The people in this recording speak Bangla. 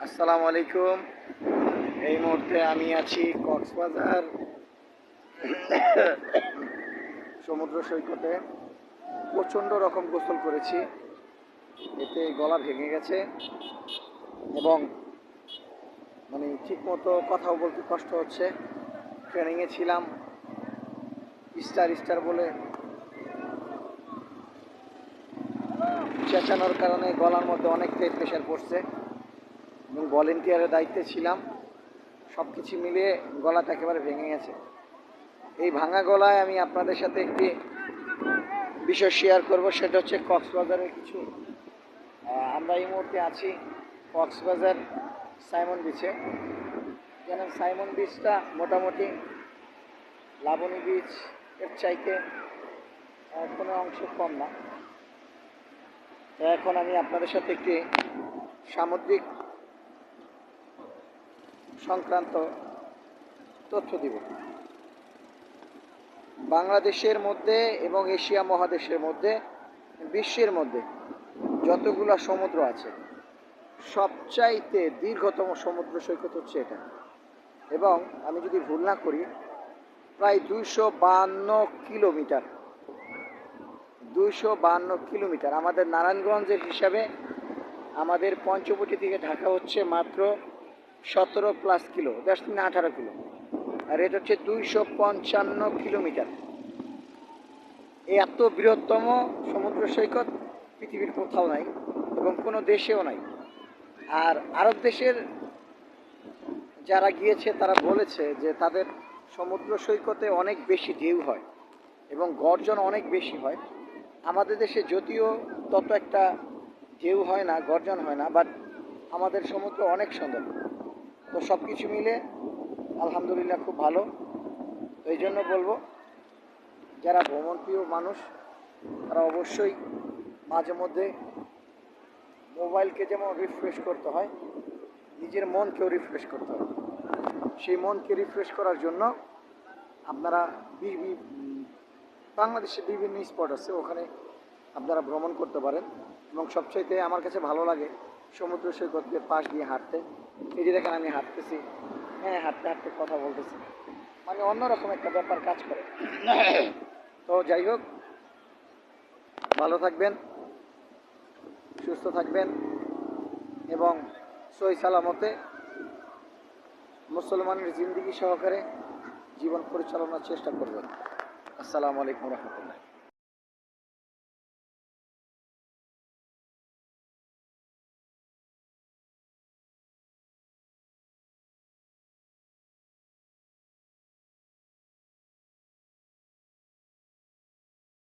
আসসালামু আলাইকুম। এই মুহূর্তে আমি আছি কক্সবাজার সমুদ্র সৈকতে। প্রচণ্ড রকম গোসল করেছি, এতে গলা ভেঙে গেছে এবং ঠিকমতো কথাও বলতে কষ্ট হচ্ছে। ট্রেনিংয়ে ছিলাম, স্টার স্টার বলে চেঁচানোর কারণে গলার মধ্যে অনেকটাই প্রেশার পড়ছে এবং ভলেন্টিয়ারের দায়িত্বে ছিলাম। সব কিছু মিলিয়ে গলাটা একেবারে ভেঙে গেছে। এই ভাঙা গলায় আমি আপনাদের সাথে একটি বিষয় শেয়ার করব, সেটা হচ্ছে কক্সবাজারের কিছু। আমরা এই মুহূর্তে আছি কক্সবাজার সাইমন বিচে। যেমন সাইমন বিচটা মোটামুটি লাবণী বিচ এর চাইতে কোনো অংশ কম না। এখন আমি আপনাদের সাথে একটি সামুদ্রিক সংক্রান্ত তথ্য দিব। বাংলাদেশের মধ্যে এবং এশিয়া মহাদেশের মধ্যে, বিশ্বের মধ্যে যতগুলো সমুদ্র আছে, সবচাইতে দীর্ঘতম সমুদ্র সৈকত হচ্ছে এটা। এবং আমি যদি ভুল না করি, প্রায় 252 কিলোমিটার। 252 কিলোমিটার। আমাদের নারায়ণগঞ্জের হিসাবে আমাদের পঞ্চবটি থেকে ঢাকা হচ্ছে মাত্র 17+ কিলো, 18 কিলো, আর এটা হচ্ছে 255 কিলোমিটার। এই এত বৃহত্তম সমুদ্র সৈকত পৃথিবীর কোথাও নাই এবং কোনো দেশেও নাই। আর আরব দেশের যারা গিয়েছে তারা বলেছে যে তাদের সমুদ্র সৈকতে অনেক বেশি ঢেউ হয় এবং গর্জন অনেক বেশি হয়। আমাদের দেশে যদিও তত একটা ঢেউ হয় না, গর্জন হয় না, বাট আমাদের সমুদ্র অনেক সুন্দর। তো সব কিছু মিলে আলহামদুলিল্লাহ খুব ভালো। তো এই জন্য বলবো, যারা ভ্রমণপ্রিয় মানুষ তারা অবশ্যই মাঝে মধ্যে মোবাইলকে যেমন রিফ্রেশ করতে হয়, নিজের মনকেও রিফ্রেশ করতে হয়। সেই মনকে রিফ্রেশ করার জন্য আপনারা বাংলাদেশে বিভিন্ন স্পট আছে, ওখানে আপনারা ভ্রমণ করতে পারেন। এবং সবচাইতে আমার কাছে ভালো লাগে সমুদ্র সৈকতের পাশ দিয়ে হাঁটতে। এই যে দেখেন আমি হাঁটতেছি, হ্যাঁ, হাঁটতে হাঁটতে কথা বলতেছি, অন্যরকম একটা ব্যাপার কাজ করে। তো যাই হোক, ভালো থাকবেন, সুস্থ থাকবেন এবং সহি সালামতে মুসলমানের জিন্দিগি সহকারে জীবন পরিচালনার চেষ্টা করবেন। আসসালামু আলাইকুম রহমতুল্লাহ।